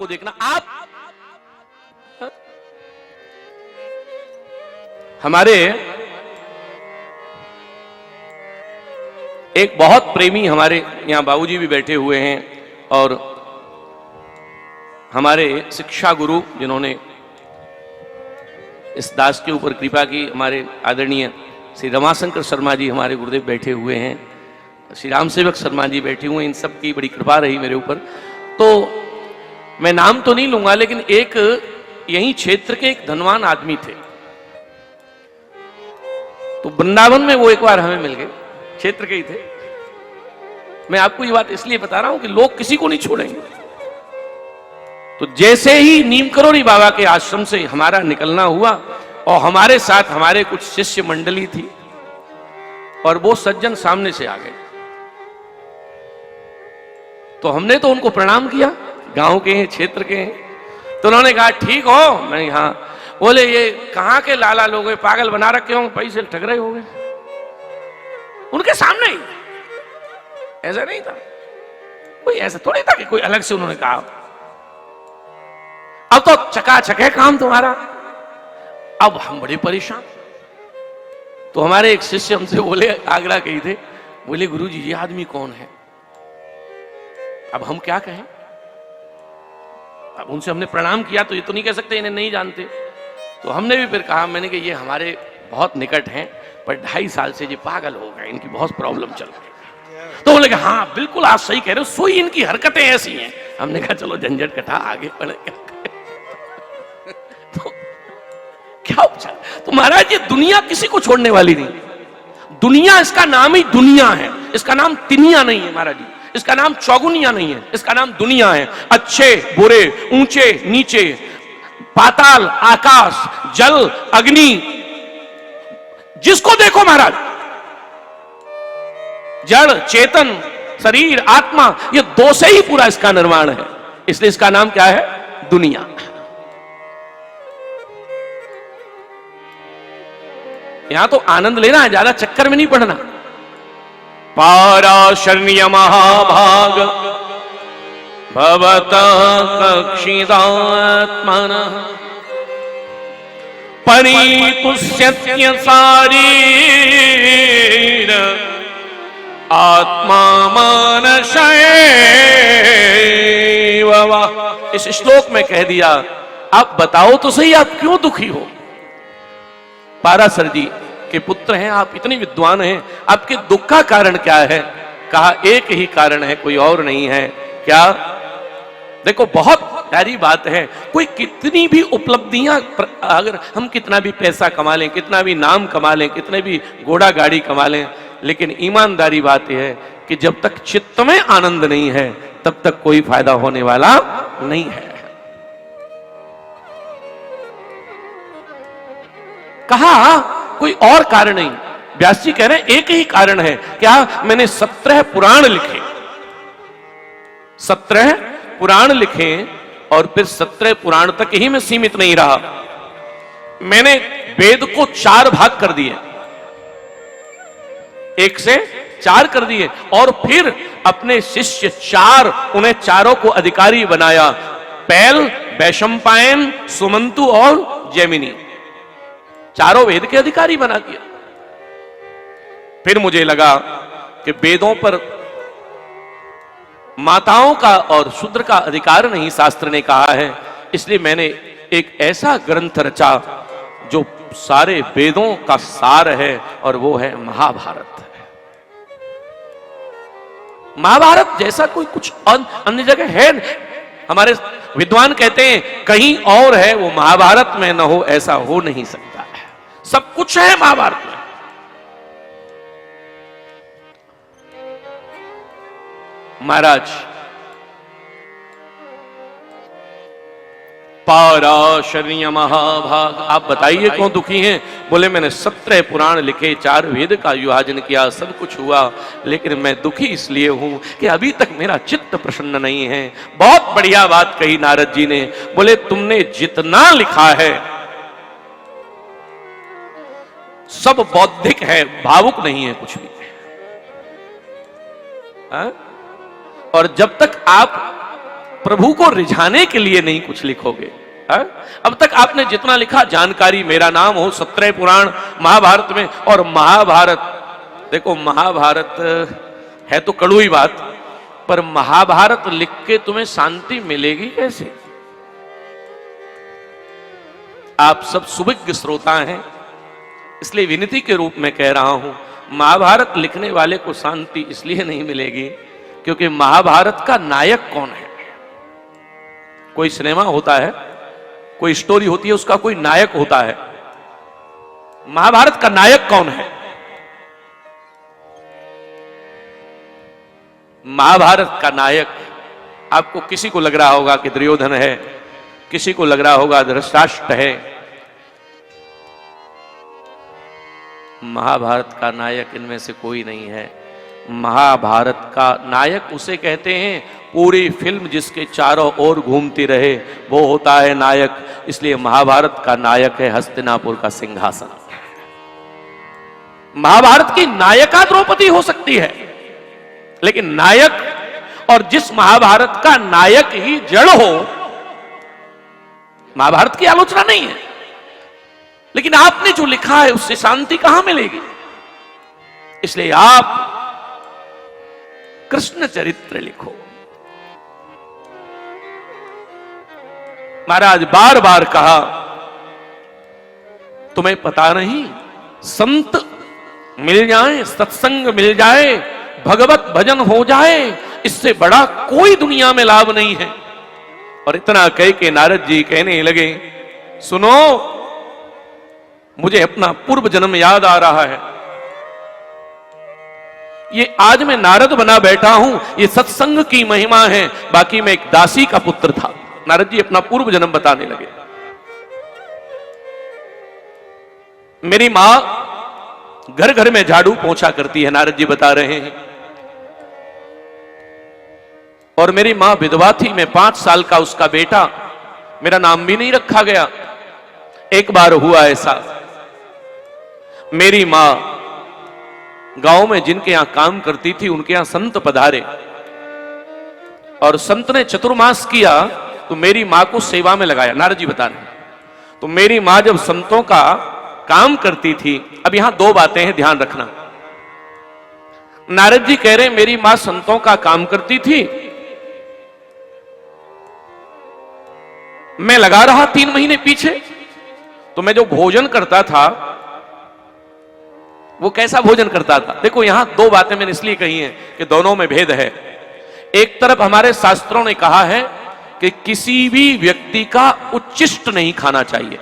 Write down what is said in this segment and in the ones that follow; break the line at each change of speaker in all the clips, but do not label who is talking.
को देखना। आप हमारे एक बहुत प्रेमी हमारे यहां बाबूजी भी बैठे हुए हैं और हमारे शिक्षा गुरु जिन्होंने इस दास के ऊपर कृपा की, हमारे आदरणीय श्री रमाशंकर शर्मा जी हमारे गुरुदेव बैठे हुए हैं, श्री राम सेवक शर्मा जी बैठे हुए हैं, इन सब की बड़ी कृपा रही मेरे ऊपर। तो मैं नाम तो नहीं लूंगा, लेकिन एक यही क्षेत्र के एक धनवान आदमी थे, तो वृंदावन में वो एक बार हमें मिल गए, क्षेत्र के ही थे। मैं आपको ये बात इसलिए बता रहा हूं कि लोग किसी को नहीं छोड़ेंगे। तो जैसे ही नीम करोड़ी बाबा के आश्रम से हमारा निकलना हुआ और हमारे साथ हमारे कुछ शिष्य मंडली थी और वो सज्जन सामने से आ गए, तो हमने तो उनको प्रणाम किया, गांव के हैं, क्षेत्र के हैं। तो उन्होंने कहा ठीक हो? मैं हाँ। बोले ये कहां के लाला लोग हैं, पागल बना रखे होंगे, पैसे ठग रहे होंगे। उनके सामने ही, ऐसा नहीं था, कोई ऐसा थोड़ी था कि कोई अलग से उन्होंने कहा। अब तो चकाचक है काम तुम्हारा। अब हम बड़े परेशान। तो हमारे एक शिष्य हमसे बोले, आगरा के ही थे, बोले गुरुजी ये आदमी कौन है? अब हम क्या कहें? अब उनसे हमने प्रणाम किया, तो ये तो नहीं कह सकते इन्हें नहीं जानते। तो हमने भी फिर कहा, मैंने कि ये हमारे बहुत निकट हैं, पर 2.5 साल से ये पागल हो गए, इनकी बहुत प्रॉब्लम चल रही है। तो बोले हाँ बिल्कुल आप सही कह रहे हो, सोई इनकी हरकतें ऐसी हैं। हमने कहा चलो झंझट कटा, आगे बढ़े। तो क्या उपचार? तो महाराज ये दुनिया किसी को छोड़ने वाली नहीं। दुनिया, इसका नाम ही दुनिया है, इसका नाम तिनिया नहीं है महाराज जी, इसका नाम चौगुनिया नहीं है, इसका नाम दुनिया है। अच्छे बुरे, ऊंचे नीचे, पाताल आकाश, जल अग्नि, जिसको देखो महाराज, जड़ चेतन शरीर आत्मा, ये 2 से ही पूरा इसका निर्माण है, इसलिए इसका नाम क्या है? दुनिया। यहां तो आनंद लेना है, ज्यादा चक्कर में नहीं पड़ना। पाराशर्य महाभाग भवतः कक्षिदात्मनः परितुष्यत्य शारीर आत्मा मानशैव। इस श्लोक में कह दिया, आप बताओ तो सही आप क्यों दुखी हो? पाराशर जी के पुत्र हैं आप, इतने विद्वान हैं, आपके दुख का कारण क्या है? कहा एक ही कारण है, कोई और नहीं है। क्या? देखो बहुत प्यारी बात है, कोई कितनी भी उपलब्धियां, अगर हम कितना भी पैसा कमा लें, कितना भी नाम कमा लें, कितने भी घोड़ा गाड़ी कमा लें, लेकिन ईमानदारी बात यह है कि जब तक चित्त में आनंद नहीं है तब तक कोई फायदा होने वाला नहीं है। कहा कोई और कारण नहीं। व्यास जी कह रहे हैं एक ही कारण है। क्या? मैंने 17 पुराण लिखे, 17 पुराण लिखे और फिर 17 पुराण तक ही मैं सीमित नहीं रहा। मैंने वेद को 4 भाग कर दिए, 1 से 4 कर दिए, और फिर अपने शिष्य 4, उन्हें चारों को अधिकारी बनाया। पैल, वैशंपायन, सुमंतु और जैमिनी, चारों वेद के अधिकारी बना दिया। फिर मुझे लगा कि वेदों पर माताओं का और शूद्र का अधिकार नहीं, शास्त्र ने कहा है, इसलिए मैंने एक ऐसा ग्रंथ रचा जो सारे वेदों का सार है, और वो है महाभारत। महाभारत जैसा कोई कुछ अन्य जगह है। हमारे विद्वान कहते हैं कहीं और है, वो महाभारत में न हो, ऐसा हो नहीं सकता है। सब कुछ है महाभारत में। महाराज पाराशर्य महाभाग, आप बताइए क्यों दुखी हैं? बोले मैंने 17 पुराण लिखे, 4 वेद का विभाजन किया, सब कुछ हुआ, लेकिन मैं दुखी इसलिए हूं कि अभी तक मेरा चित्त प्रसन्न नहीं है। बहुत बढ़िया बात कही नारद जी ने। बोले तुमने जितना लिखा है सब बौद्धिक है, भावुक नहीं है कुछ भी। और जब तक आप प्रभु को रिझाने के लिए नहीं कुछ लिखोगे। अब तक आपने जितना लिखा, जानकारी मेरा नाम हो, 17 पुराण महाभारत में, और महाभारत, देखो महाभारत है तो कड़वी बात, पर महाभारत लिख के तुम्हें शांति मिलेगी कैसे? आप सब सुविज्ञ श्रोता हैं, इसलिए विनती के रूप में कह रहा हूं, महाभारत लिखने वाले को शांति इसलिए नहीं मिलेगी क्योंकि महाभारत का नायक कौन है? कोई सिनेमा होता है, कोई स्टोरी होती है, उसका कोई नायक होता है। महाभारत का नायक कौन है? महाभारत का नायक आपको किसी को लग रहा होगा कि दुर्योधन है, किसी को लग रहा होगा धृतराष्ट्र है। महाभारत का नायक इनमें से कोई नहीं है। महाभारत का नायक उसे कहते हैं, पूरी फिल्म जिसके चारों ओर घूमती रहे वो होता है नायक। इसलिए महाभारत का नायक है हस्तिनापुर का सिंहासन। महाभारत की नायिका द्रौपदी हो सकती है, लेकिन नायक, और जिस महाभारत का नायक ही जड़ हो, महाभारत की आलोचना नहीं है, लेकिन आपने जो लिखा है उससे शांति कहां मिलेगी? इसलिए आप कृष्ण चरित्र लिखो। महाराज बार बार कहा, तुम्हें पता नहीं, संत मिल जाए, सत्संग मिल जाए, भगवत भजन हो जाए, इससे बड़ा कोई दुनिया में लाभ नहीं है। और इतना कह के नारद जी कहने लगे, सुनो, मुझे अपना पूर्व जन्म याद आ रहा है। ये आज मैं नारद बना बैठा हूं, ये सत्संग की महिमा है, बाकी मैं एक दासी का पुत्र था। नारद जी अपना पूर्व जन्म बताने लगे। मेरी मां घर घर में झाड़ू पोंछा करती है, नारद जी बता रहे हैं, और मेरी मां विधवा थी। मैं 5 साल का उसका बेटा, मेरा नाम भी नहीं रखा गया। एक बार हुआ ऐसा, मेरी मां गांव में जिनके यहां काम करती थी उनके यहां संत पधारे, और संत ने चतुर्मास किया तो मेरी मां को सेवा में लगाया। नारद जी बता रहे, तो मेरी मां जब संतों का काम करती थी, अब यहां 2 बातें हैं, ध्यान रखना। नारद जी कह रहे मेरी मां संतों का काम करती थी, मैं लगा रहा 3 महीने पीछे, तो मैं जो भोजन करता था वो कैसा भोजन करता था? देखो यहां 2 बातें मैंने इसलिए कही हैं कि दोनों में भेद है। एक तरफ हमारे शास्त्रों ने कहा है कि किसी भी व्यक्ति का उच्छिष्ट नहीं खाना चाहिए,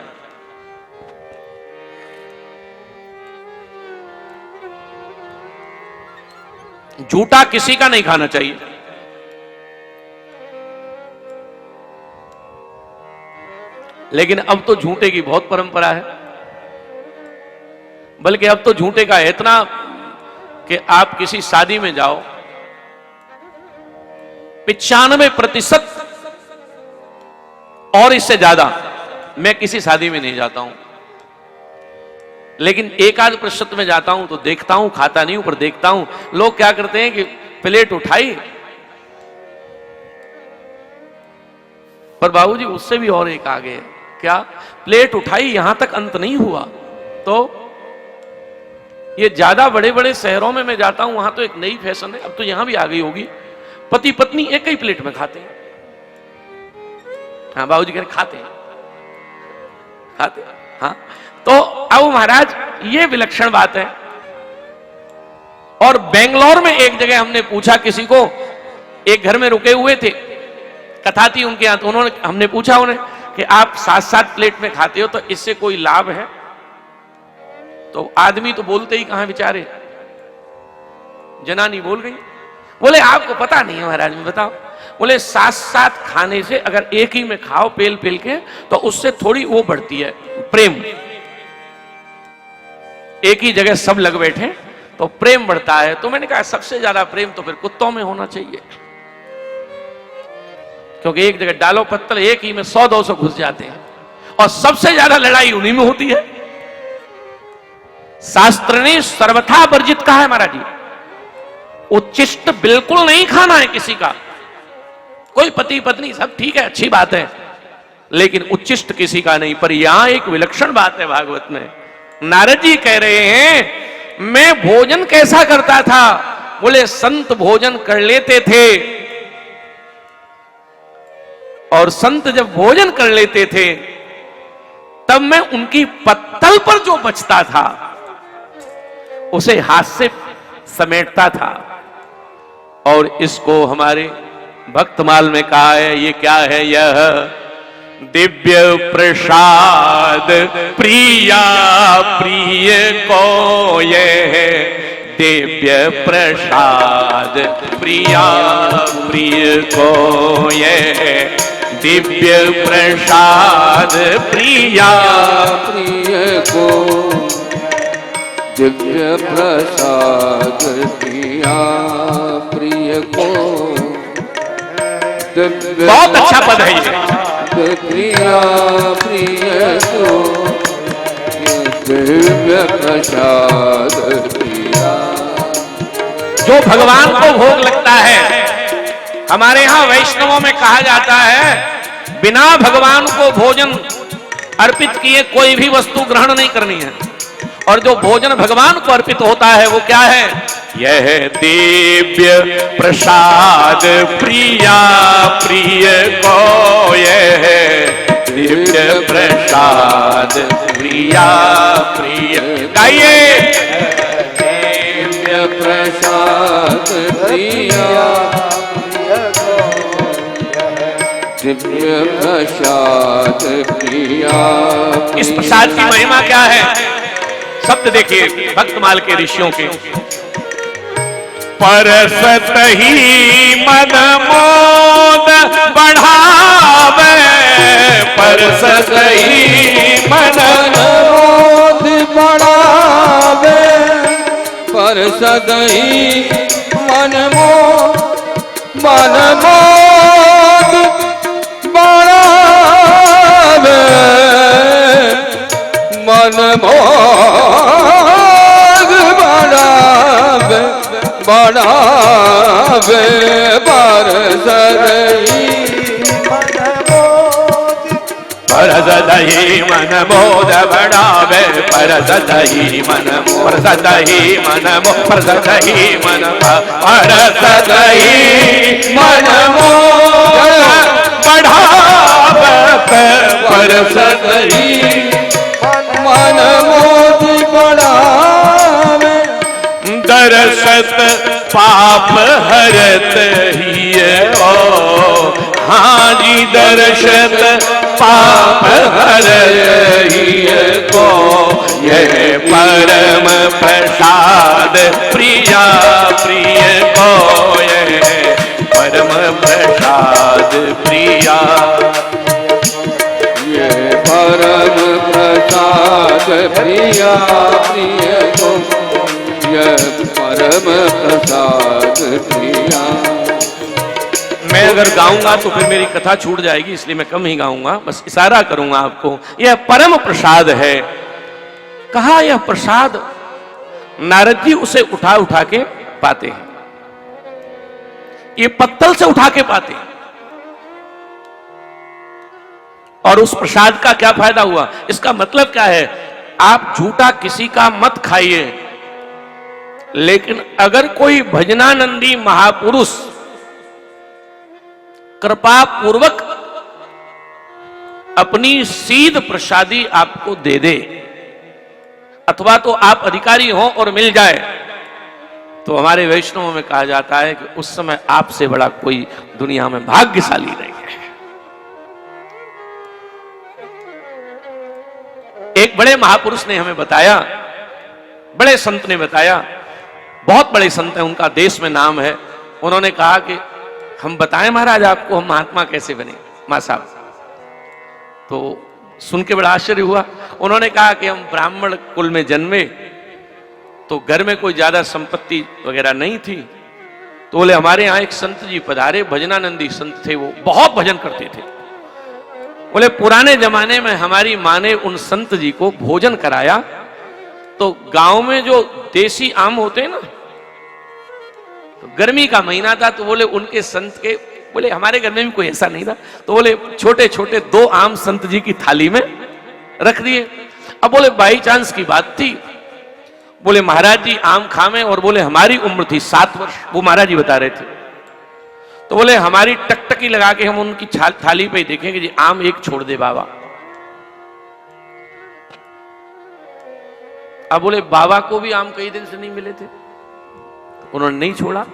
झूठा किसी का नहीं खाना चाहिए। लेकिन अब तो झूठे की बहुत परंपरा है, बल्कि अब तो झूठे का इतना कि आप किसी शादी में जाओ, 95% और इससे ज्यादा, मैं किसी शादी में नहीं जाता हूं, लेकिन 1-8% में जाता हूं तो देखता हूं, खाता नहीं हूं पर देखता हूं, लोग क्या करते हैं कि प्लेट उठाई, पर बाबूजी उससे भी और एक आगे, क्या प्लेट उठाई, यहां तक अंत नहीं हुआ। तो ये ज्यादा बड़े बड़े शहरों में मैं जाता हूं, वहां तो एक नई फैशन है, अब तो यहां भी आ गई होगी, पति पत्नी एक ही प्लेट में खाते हैं। हाँ बाबूजी कह रहे खाते हैं, खाते हैं। हाँ, तो अब महाराज ये विलक्षण बात है। और बेंगलोर में एक जगह हमने पूछा किसी को, एक घर में रुके हुए थे, कथा थी उनके यहां, तो उन्होंने, हमने पूछा उन्हें कि आप 7-7 प्लेट में खाते हो तो इससे कोई लाभ है? तो आदमी तो बोलते ही कहां बेचारे, जनानी बोल गई, बोले आपको पता नहीं है महाराज, में बताओ। बोले 7-7 खाने से अगर एक ही में खाओ पेल पेल के, तो उससे थोड़ी वो बढ़ती है प्रेम। एक ही जगह सब लग बैठे तो प्रेम बढ़ता है। तो मैंने कहा सबसे ज्यादा प्रेम तो फिर कुत्तों में होना चाहिए, क्योंकि एक जगह डालो पत्तल, एक ही में 100-200 घुस जाते हैं, और सबसे ज्यादा लड़ाई उन्हीं में होती है। शास्त्र ने सर्वथा वर्जित कहा है महाराज जी, उच्छिष्ट बिल्कुल नहीं खाना है किसी का। कोई पति पत्नी सब ठीक है, अच्छी बात है, लेकिन उच्चिष्ट किसी का नहीं। पर यहां एक विलक्षण बात है भागवत में। नारद जी कह रहे हैं मैं भोजन कैसा करता था? बोले संत भोजन कर लेते थे, और संत जब भोजन कर लेते थे तब मैं उनकी पत्तल पर जो बचता था उसे हाथ से समेटता था। और इसको हमारे भक्तमाल में कहा है, ये क्या है? यह दिव्य प्रसाद प्रिया प्रिय को, ये है दिव्य प्रसाद प्रिया प्रिय को, ये है दिव्य प्रसाद प्रिया
प्रिय को, दिव्य प्रसाद प्रिया प्रिय को।
बहुत अच्छा पद है ये।
प्रिया प्रिय को, दिव्य प्रसाद प्रिया।
जो भगवान को भोग लगता है, हमारे यहां वैष्णवों में कहा जाता है बिना भगवान को भोजन अर्पित किए कोई भी वस्तु ग्रहण नहीं करनी है। और जो भोजन भगवान को अर्पित होता है वो क्या है? यह दिव्य प्रसाद प्रिया प्रिय को, यह दिव्य प्रसाद प्रिया प्रिय। गाइए।
दिव्य प्रसाद प्रिया, दिव्य प्रसाद प्रिया।
इस प्रसाद की महिमा क्या है? शब्द देखिए भक्तमाल के ऋषियों के। परसत ही मन मोद बढ़ावे, परसत ही मन
मोद बढ़ावे, परसत ही मन मोद बढ़ावे, मन मोद बढ़ावे, बढ़ावे
परसदहि मन मोद बढ़ावे, परसदहि मन परसदहि मन परसदहि मन परसदहि मन मोद बढ़ावे, परसदहि
मन मोद बढ़ावे।
दरसत पाप हरत ही ओ, हाँ जी दर्शत पाप हरत ही को, यह परम प्रसाद प्रिया प्रिय को, यह परम प्रसाद प्रिया,
ये परम प्रसाद प्रिया प्रिय को, यह परम प्रसाद प्रिया।
मैं अगर गाऊंगा तो फिर मेरी कथा छूट जाएगी, इसलिए मैं कम ही गाऊंगा, बस इशारा करूंगा आपको। यह परम प्रसाद है। कहा यह प्रसाद नारद जी उसे उठा उठा के पाते हैं, ये पत्तल से उठा के पाते हैं। और उस प्रसाद का क्या फायदा हुआ? इसका मतलब क्या है? आप झूठा किसी का मत खाइए, लेकिन अगर कोई भजनानंदी महापुरुष कृपा पूर्वक अपनी सीध प्रसादी आपको दे दे, अथवा तो आप अधिकारी हो और मिल जाए, तो हमारे वैष्णवों में कहा जाता है कि उस समय आपसे बड़ा कोई दुनिया में भाग्यशाली नहीं है। एक बड़े महापुरुष ने हमें बताया, बड़े संत ने बताया, बहुत बड़े संत हैं, उनका देश में नाम है। उन्होंने कहा कि हम बताएं महाराज आपको हम महात्मा कैसे बने मां साहब। तो सुन के बड़ा आश्चर्य हुआ। उन्होंने कहा कि हम ब्राह्मण कुल में जन्मे, तो घर में कोई ज्यादा संपत्ति वगैरह नहीं थी। तो बोले हमारे यहाँ एक संत जी पधारे, भजनानंदी संत थे, वो बहुत भजन करते थे। बोले पुराने जमाने में हमारी माँ ने उन संत जी को भोजन कराया, तो गांव में जो देसी आम होते हैं ना, तो गर्मी का महीना था, तो बोले उनके संत के बोले हमारे घर में भी कोई ऐसा नहीं था। तो बोले छोटे छोटे 2 आम संत जी की थाली में रख दिए। अब बोले बाई चांस की बात थी, बोले महाराज जी आम खामे, और बोले हमारी उम्र थी 7 वर्ष, वो महाराज जी बता रहे थे। तो बोले हमारी टकटकी लगा के हम उनकी थाली पे देखेंगे जी आम एक छोड़ दे बाबा। अब बोले बाबा को भी आम कई दिन से नहीं मिले थे, उन्होंने नहीं छोड़ा।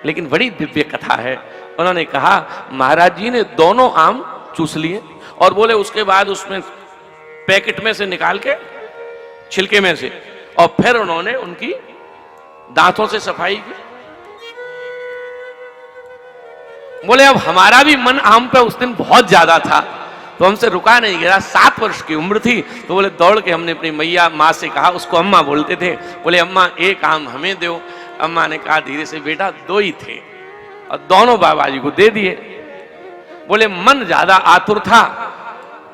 लेकिन बड़ी दिव्य कथा है। उन्होंने कहा महाराज जी ने दोनों आम चूस लिए, और बोले उसके बाद उसमें पैकेट में से निकाल के, छिलके में से, और फिर उन्होंने उनकी दांतों से सफाई की। बोले अब हमारा भी मन आम पे उस दिन बहुत ज्यादा था, तो हमसे रुका नहीं गया। 7 वर्ष की उम्र थी। तो बोले दौड़ के हमने अपनी मैया माँ से कहा, उसको अम्मा बोलते थे, बोले अम्मा एक आम हमें दो। अम्मा ने कहा धीरे से बेटा 2 ही थे, और दोनों बाबा जी को दे दिए। बोले मन ज्यादा आतुर था,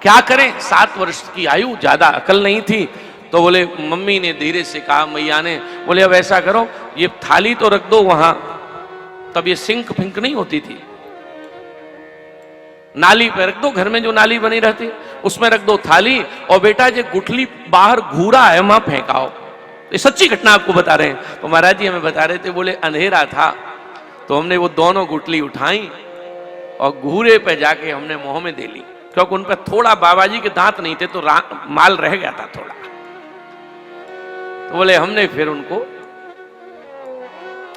क्या करें, 7 वर्ष की आयु, ज्यादा अकल नहीं थी। तो बोले मम्मी ने धीरे से कहा, मैया ने, बोले अब ऐसा करो ये थाली तो रख दो वहां, तब ये सिंक फिंक नहीं होती थी, नाली पे रख दो, घर में जो नाली बनी रहती उसमें रख दो थाली, और बेटा ये गुठली बाहर घूरा है वहां फेंकाओ। ये सच्ची घटना आपको बता रहे हैं। तो महाराज जी हमें बता रहे थे, बोले अंधेरा था तो हमने वो दोनों गुठली उठाई और घूरे पे जाके हमने मुंह में दे ली, क्योंकि उन पर थोड़ा बाबा जी के दांत नहीं थे तो माल रह गया था थोड़ा। तो बोले हमने फिर उनको,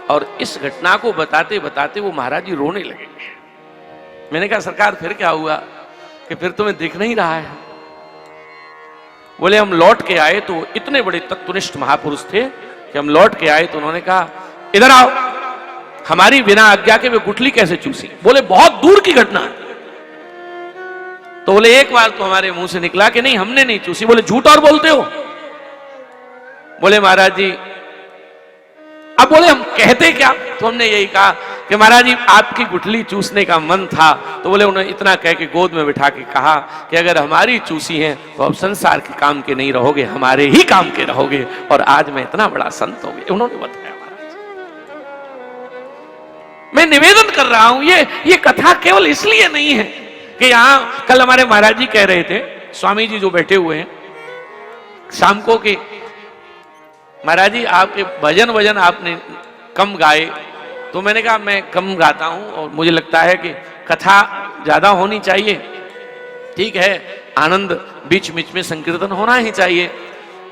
और इस घटना को बताते बताते वो महाराज जी रोने लगे। मैंने कहा सरकार फिर क्या हुआ कि फिर तुम्हें दिख नहीं रहा है? बोले हम लौट के आए तो इतने बड़े तत्वनिष्ठ महापुरुष थे कि हम लौट के आए तो उन्होंने कहा इधर आओ, हमारी बिना आज्ञा के वे गुठली कैसे चूसी? बोले बहुत दूर की घटना है। तो बोले एक बार तो हमारे मुंह से निकला कि नहीं हमने नहीं चूसी। बोले झूठ और बोलते हो? बोले महाराज जी, अब बोले हम कहते क्या? तो हमने यही कहा कि महाराज जी आपकी गुठली चूसने का मन था। तो बोले उन्होंने इतना कह के गोद में बिठा के कहा कि अगर हमारी चूसी है तो अब संसार के काम के नहीं रहोगे, हमारे ही काम के रहोगे, और आज मैं इतना बड़ा संत हो गया। उन्होंने बताया महाराज, मैं निवेदन कर रहा हूं, ये कथा केवल इसलिए नहीं है कि यहां कल हमारे महाराज जी कह रहे थे, स्वामी जी जो बैठे हुए हैं शाम को, कि महाराज जी आपके भजन आपने कम गाए। तो मैंने कहा मैं कम गाता हूं और मुझे लगता है कि कथा ज्यादा होनी चाहिए। ठीक है, आनंद बीच बीच में संकीर्तन होना ही चाहिए,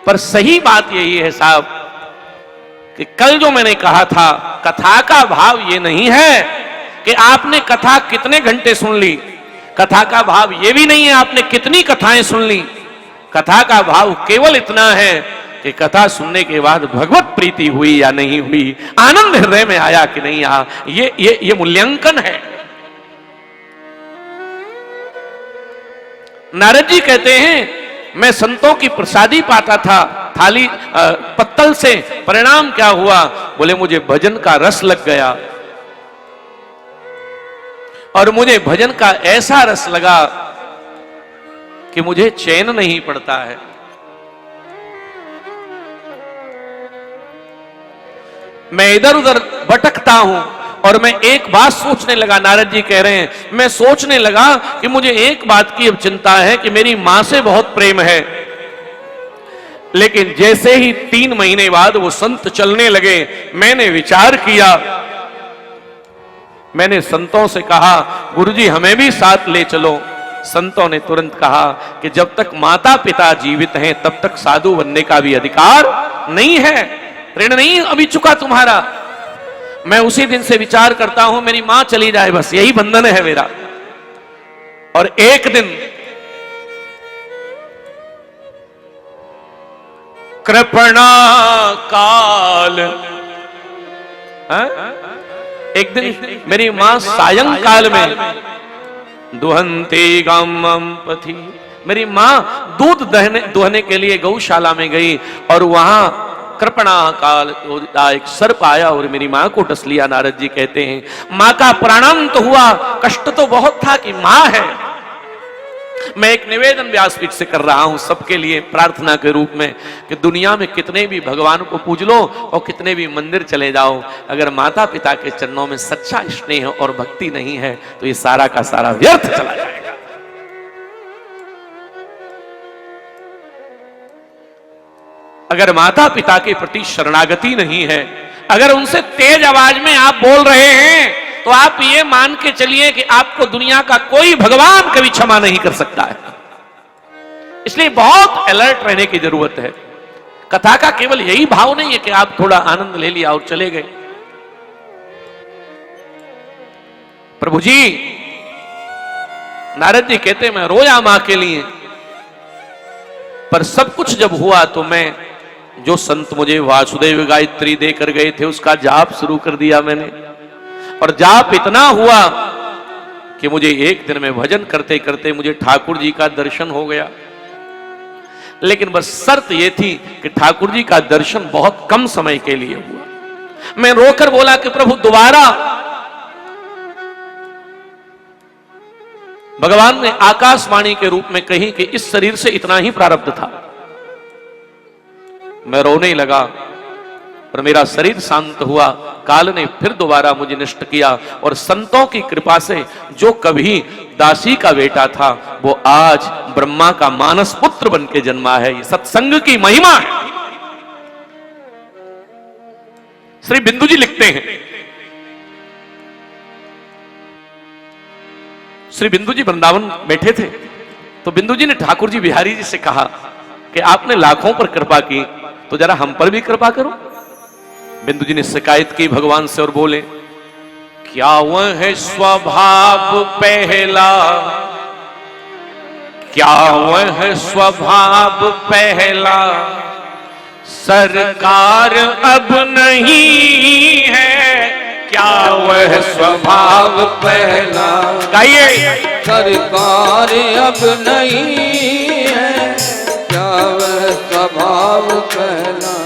पर सही बात यही है साहब कि कल जो मैंने कहा था, कथा का भाव ये नहीं है कि आपने कथा कितने घंटे सुन ली, कथा का भाव ये भी नहीं है आपने कितनी कथाएं सुन ली। कथा का भाव केवल इतना है कि कथा सुनने के बाद भगवत प्रीति हुई या नहीं हुई, आनंद हृदय में आया कि नहीं आया, ये मूल्यांकन है। नारद जी कहते हैं मैं संतों की प्रसादी पाता था थाली पत्तल से, परिणाम क्या हुआ? बोले मुझे भजन का रस लग गया, और मुझे भजन का ऐसा रस लगा कि मुझे चैन नहीं पड़ता है। मैं इधर उधर भटकता हूं और मैं एक बात सोचने लगा, नारद जी कह रहे हैं मैं सोचने लगा कि मुझे एक बात की अब चिंता है कि मेरी मां से बहुत प्रेम है। लेकिन जैसे ही 3 महीने बाद वो संत चलने लगे, मैंने विचार किया, मैंने संतों से कहा गुरुजी हमें भी साथ ले चलो। संतों ने तुरंत कहा कि जब तक माता पिता जीवित हैं तब तक साधु बनने का भी अधिकार नहीं है, ऋण नहीं अभी चुका तुम्हारा। मैं उसी दिन से विचार करता हूं मेरी मां चली जाए, बस यही बंधन है मेरा। और एक दिन कृपणा काल, एक दिन मेरी मां सायंकाल में दुहंती गामम पथी, मेरी मां दूध दुहने के लिए गौशाला में गई और वहां कृपणा काल एक सर्प आया और मेरी मां को डस लिया। नारद जी कहते हैं मां का प्राणांत हुआ, कष्ट तो बहुत था कि मां है, मैं एक निवेदन व्यासपीठ से कर रहा हूं सबके लिए प्रार्थना के रूप में कि दुनिया में कितने भी भगवान को पूज लो और कितने भी मंदिर चले जाओ, अगर माता पिता के चरणों में सच्चा स्नेह और भक्ति नहीं है तो ये सारा का सारा व्यर्थ चला जाएगा। अगर माता पिता के प्रति शरणागति नहीं है, अगर उनसे तेज आवाज में आप बोल रहे हैं तो आप ये मान के चलिए कि आपको दुनिया का कोई भगवान कभी क्षमा नहीं कर सकता है। इसलिए बहुत अलर्ट रहने की जरूरत है। कथा का केवल यही भाव नहीं है कि आप थोड़ा आनंद ले लिया और चले गए। प्रभु जी, नारद जी कहते मैं रोया मां के लिए, पर सब कुछ जब हुआ तो मैं जो संत मुझे वासुदेव गायत्री देकर गए थे उसका जाप शुरू कर दिया मैंने, और जाप इतना हुआ कि मुझे एक दिन में भजन करते करते मुझे ठाकुर जी का दर्शन हो गया। लेकिन बस शर्त यह थी कि ठाकुर जी का दर्शन बहुत कम समय के लिए हुआ। मैं रोकर बोला कि प्रभु दोबारा। भगवान ने आकाशवाणी के रूप में कही कि इस शरीर से इतना ही प्रारब्ध था। मैं रोने लगा और मेरा शरीर शांत हुआ। काल ने फिर दोबारा मुझे नष्ट किया और संतों की कृपा से जो कभी दासी का बेटा था वो आज ब्रह्मा का मानस पुत्र बन के जन्मा है। ये सत्संग की महिमा है। श्री बिंदु जी लिखते हैं, श्री बिंदु जी वृंदावन बैठे थे तो बिंदु जी ने ठाकुर जी बिहारी जी से कहा कि आपने लाखों पर कृपा की तो जरा हम पर भी कृपा करो। बिंदु जी ने शिकायत की भगवान से और बोले, क्या वह है स्वभाव पहला, क्या वह है स्वभाव पहला, सरकार अब नहीं है, क्या वह स्वभाव पहला। गाइए,
सरकार अब नहीं है, क्या वह स्वभाव पहला,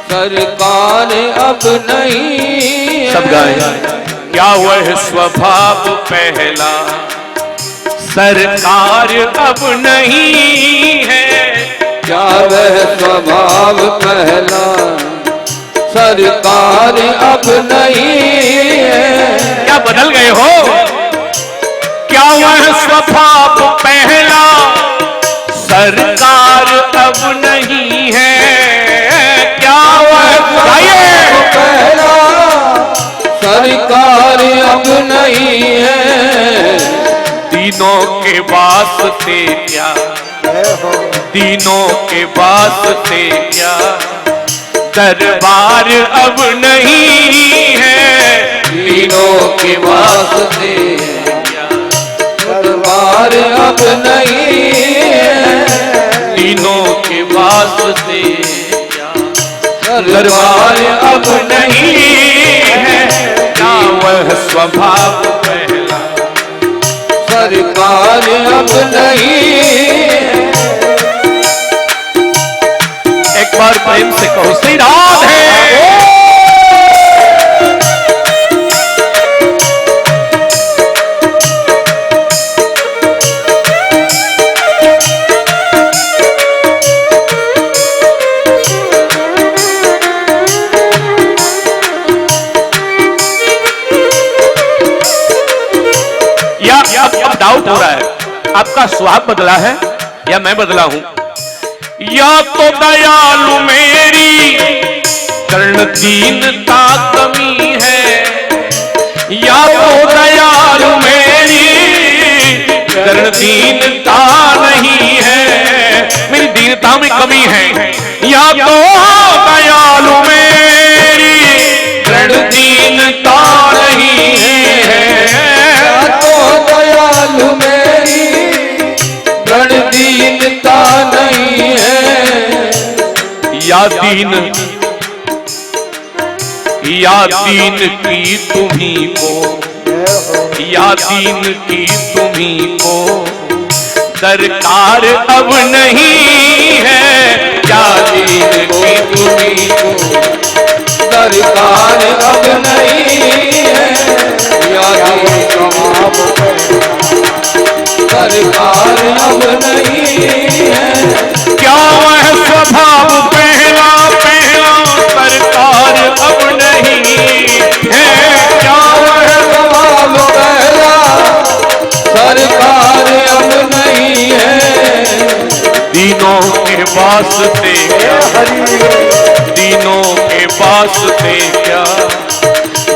सरकार अब नहीं।
सब गाए, क्या वह स्वभाव पहला, सरकार अब नहीं है,
क्या वह स्वभाव पहला, सरकार अब नहीं है।
क्या बदल गए हो? क्या वह स्वभाव पहला, सरकार अब नहीं है, क्या वह
पहला, सरकार अब नहीं है।
दीनों के वास्ते क्या, दीनों के वास्ते क्या, दरबार अब नहीं है,
दीनों के वास्ते क्या, दरबार अब नहीं है,
दीनों के वास्ते क्या,
दरबार अब
नहीं है, क्या वह स्वभाव पहला,
सरकार अब नहीं है।
एक बार प्रेम से कहो श्री राधे। अब डाउट हो रहा है आपका स्वभाव बदला है या मैं बदला हूं। या तो दयालु मेरी कर्ण दीनता कमी है, या तो दयालु मेरी कर्ण दीनता नहीं है, मेरी दीनता में कमी है। या तो दयालु मेरी कर्ण दीनता नहीं है,
या तो दयालु मेरी कर्ण दीनता नहीं है।
या दीन की तुम्ही को, या दीन की तुम्ही को दरकार अब नहीं है, या दीन की तुम्ही को
दरकार अब नहीं है। या दीन स्वभाव सरकार अब नहीं है।
क्या वह स्वभाव पहला पहला सरकार अब नहीं है। क्या वह
स्वभाव पहला सरकार अब नहीं है।
दीनों के वास्ते क्या, दीनों के वास्ते क्या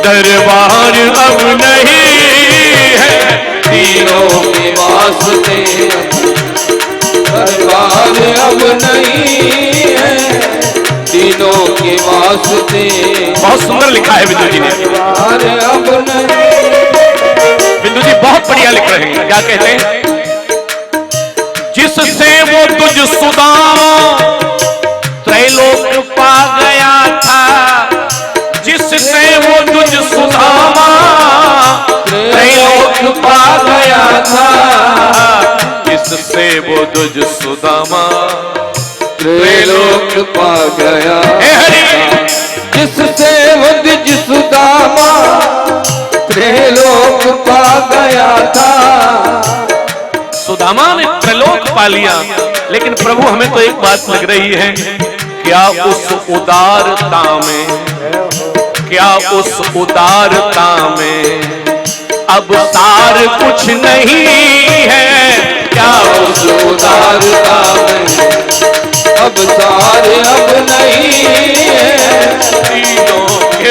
दरबार अब नहीं है।
तीनों के वास्ते दरबार अब नहीं है। तीनों के वास्ते
बहुत सुंदर लिखा है बिंदु जी ने।
दरबार अब नहीं।
बिंदु जी बहुत बढ़िया लिख रहे हैं। क्या कहते हैं? जिससे वो तुझ सुदामा त्रैलोक पा गया था, जिससे वो तुझ सुदामा त्रैलोक पा गया था, जिससे वो तुझ सुदामा
त्रैलोक पा गया।
हे हरि,
जिससे वो तुझ सुदामा त्रैलोक पा गया था।
सुदामा ने त्रैलोक पा लिया, लेकिन प्रभु हमें तो एक बात लग रही है, क्या उस उदारता में, क्या उस उदारता में अब सार कुछ नहीं है। क्या
उस उदारता में अब सार अब नहीं है।
तीनों के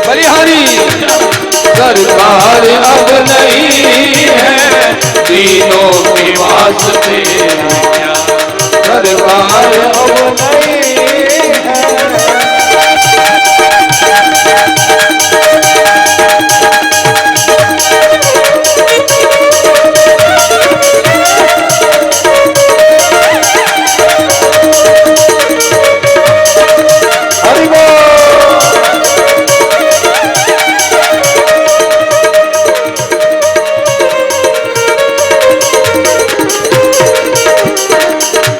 बलिहारी सरकार अब नहीं है। तीनों के वास्ते
क्या
सरकार अब नहीं है। हरि बोल।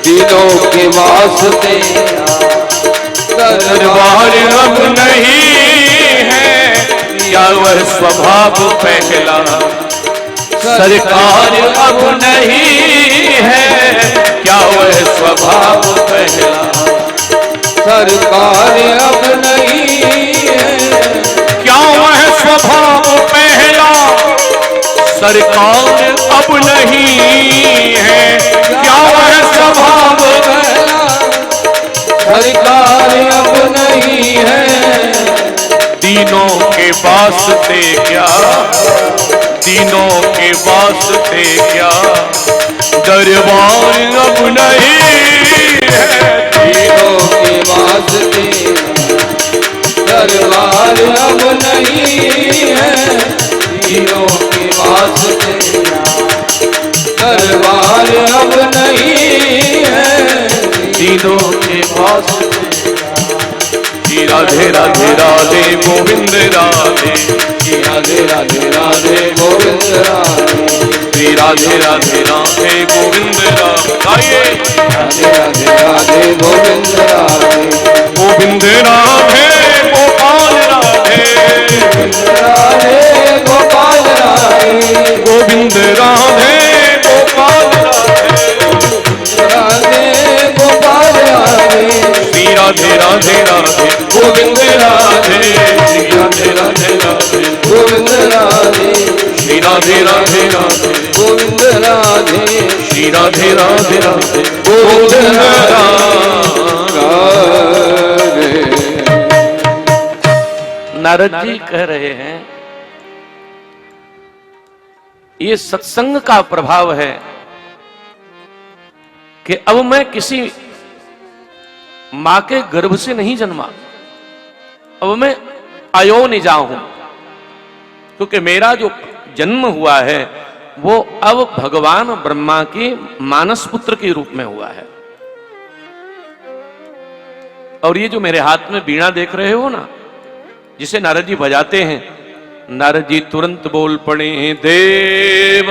तीनों के वास्ते
दरबार अब नहीं है। क्या वह स्वभाव पहला सरकार अब नहीं है। क्या वह स्वभाव पहला
सरकार अब नहीं है।
क्या वह स्वभाव पहला सरकार अब नहीं है। क्या वह स्वभाव
पहला सरकार अब नहीं है।
तीनों के वास्ते क्या, तीनों के वास्ते क्या दरबार अब नहीं है।
तीनों के वास्ते दरबार अब नहीं है। तीनों के वास्ते दरबार अब नहीं है।
तीनों के वास्ते श्री राधे राधे राधे गोविंद राधे,
श्री राधे राधे राधे गोविंद राधे।
श्री राधे राधे राधे गोविंद राधे,
राधे राधे राधे गोविंद राधे।
गोविंद राधे गोपाल राधे,
राधे गोपाल राधे।
गोविंद राधे गोपाल राधे,
राधे गोपाल राधे।
श्री राधे राधे राधे गोविंद राधे, श्री राधे राधे राधे
गोविंद राधे।
श्री राधे राधे राधे
गोविंद राधे।
श्री राधे राधे राधे गोविंद राधे। नारद जी कह रहे हैं ये सत्संग का प्रभाव है कि अब मैं किसी मां के गर्भ से नहीं जन्मा, अब मैं अयोनिजा हूं, क्योंकि मेरा जो जन्म हुआ है वो अब भगवान ब्रह्मा के मानस पुत्र के रूप में हुआ है। और ये जो मेरे हाथ में वीणा देख रहे हो ना, जिसे नारद जी बजाते हैं, नारद जी तुरंत बोल पड़े, देव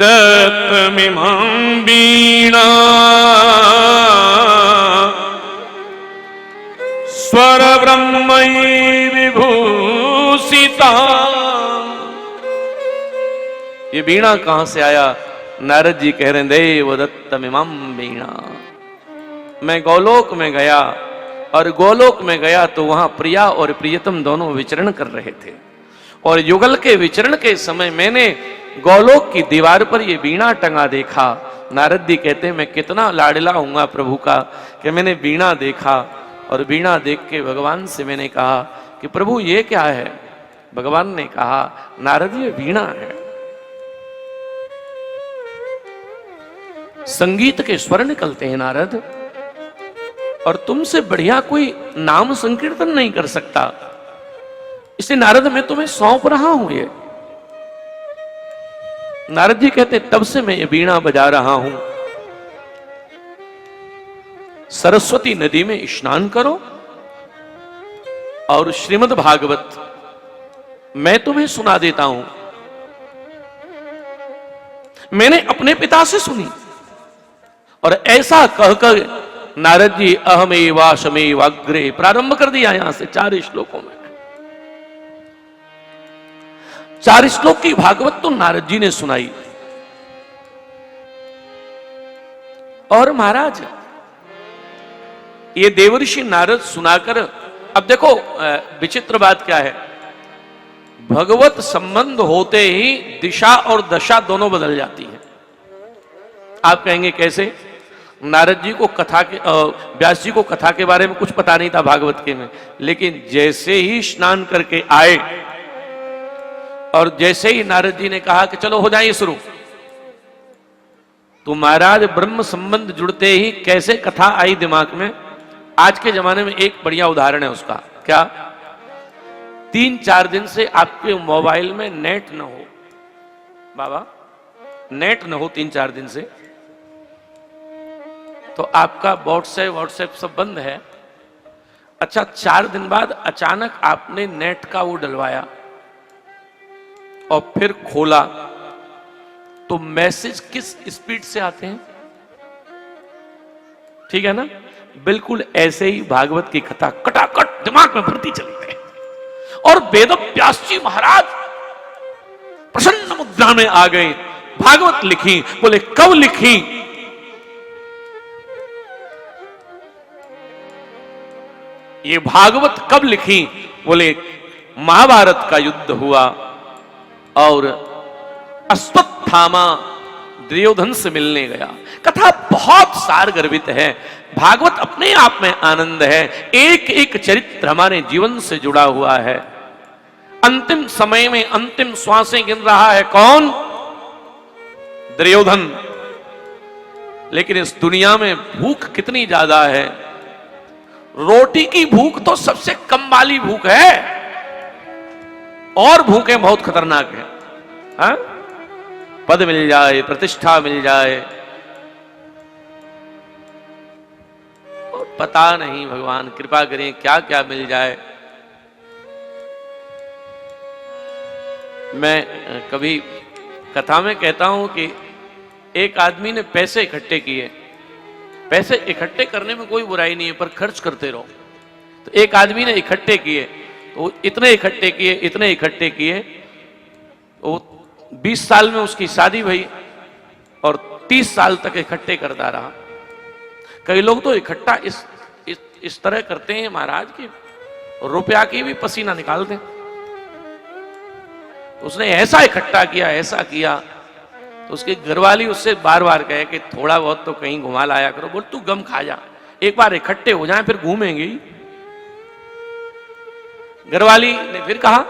दत्तमिमां वीणा स्वर ब्रह्मैः विभूषिता। ये वीणा कहां से आया? नारद जी कह रहे हैं देव दत्तमिमं वीणा। मैं गोलोक में गया और गोलोक में गया तो वहां प्रिया और प्रियतम दोनों विचरण कर रहे थे और युगल के विचरण के समय मैंने गोलोक की दीवार पर ये वीणा टंगा देखा। नारद जी कहते हैं मैं कितना लाडला हूंगा प्रभु का कि मैंने वीणा देखा और वीणा देख के भगवान से मैंने कहा कि प्रभु ये क्या है। भगवान ने कहा नारद ये वीणा है, संगीत के स्वर निकलते हैं नारद, और तुमसे बढ़िया कोई नाम संकीर्तन नहीं कर सकता, इसलिए नारद मैं तुम्हें सौंप रहा हूं। ये नारद जी कहते तब से मैं ये वीणा बजा रहा हूं। सरस्वती नदी में स्नान करो और श्रीमद् भागवत मैं तुम्हें सुना देता हूं। मैंने अपने पिता से सुनी और ऐसा कहकर नारद जी अहमेवाशमेवाग्रे प्रारंभ कर दिया। यहां से 4 श्लोकों में 4 श्लोक की भागवत तो नारद जी ने सुनाई। और महाराज ये देवर्षि नारद सुनाकर, अब देखो विचित्र बात क्या है, भगवत संबंध होते ही दिशा और दशा दोनों बदल जाती है। आप कहेंगे कैसे? नारद जी को कथा के व्यास जी को कथा के बारे में कुछ पता नहीं था भागवत के में, लेकिन जैसे ही स्नान करके आए और जैसे ही नारद जी ने कहा कि चलो हो जाइए शुरू, तो महाराज ब्रह्म संबंध जुड़ते ही कैसे कथा आई दिमाग में। आज के जमाने में एक बढ़िया उदाहरण है उसका, क्या? 3-4 दिन से आपके मोबाइल में नेट न हो, बाबा नेट न हो 3-4 दिन से, तो आपका व्हाट्सएप सब बंद है। अच्छा 4 दिन बाद अचानक आपने नेट का वो डलवाया और फिर खोला तो मैसेज किस स्पीड से आते हैं, ठीक है ना? बिल्कुल ऐसे ही भागवत की कथा कटाकट दिमाग में भरती चलती है। और वेद व्यास जी महाराज प्रसन्न मुद्रा में आ गए, भागवत लिखी। बोले कब लिखी? ये भागवत कब लिखी? बोले महाभारत का युद्ध हुआ और अश्वत्थामा दुर्योधन से मिलने गया। कथा बहुत सार गर्भित है, भागवत अपने आप में आनंद है। एक एक चरित्र हमारे जीवन से जुड़ा हुआ है। अंतिम समय में अंतिम श्वासें गिन रहा है कौन? दुर्योधन। लेकिन इस दुनिया में भूख कितनी ज्यादा है। रोटी की भूख तो सबसे कम वाली भूख है, और भूखें बहुत खतरनाक है। हाँ? पद मिल जाए, प्रतिष्ठा मिल जाए, और पता नहीं भगवान कृपा करें क्या क्या मिल जाए। मैं कभी कथा में कहता हूं कि एक आदमी ने पैसे इकट्ठे किए। पैसे इकट्ठे करने में कोई बुराई नहीं है, पर खर्च करते रहो। तो एक आदमी ने इकट्ठे किए, तो इतने इकट्ठे किए, वो 20 साल में उसकी शादी हुई और 30 साल तक इकट्ठे करता रहा। कई लोग तो इकट्ठा इस तरह करते हैं महाराज की रुपया की भी पसीना निकालते। उसने ऐसा इकट्ठा किया, ऐसा किया, तो उसकी घरवाली उससे बार बार कहे कि थोड़ा बहुत तो कहीं घुमा लाया करो। बोल तू गम खा जा, एक बार इकट्ठे हो जाए फिर घूमेंगे। घरवाली ने फिर कहा,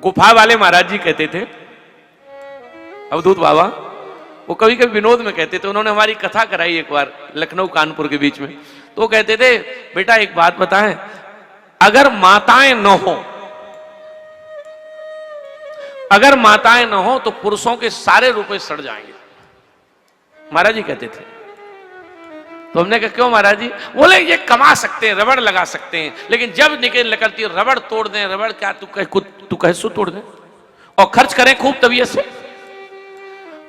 गुफा वाले महाराज जी कहते थे, अवधूत बाबा, वो कभी कभी विनोद में कहते थे, उन्होंने हमारी कथा कराई एक बार लखनऊ कानपुर के बीच में। तो कहते थे बेटा एक बात बताएं, अगर माताएं न हो तो पुरुषों के सारे रुपए सड़ जाएंगे, महाराज जी कहते थे। तो हमने कहा क्यों महाराज जी? बोले ये कमा सकते हैं, रबड़ लगा सकते हैं, लेकिन जब निकलती है रबड़ तोड़ दें। रबड़ क्या तू कैसे तोड़ दें, और खर्च करें खूब तबीयत से।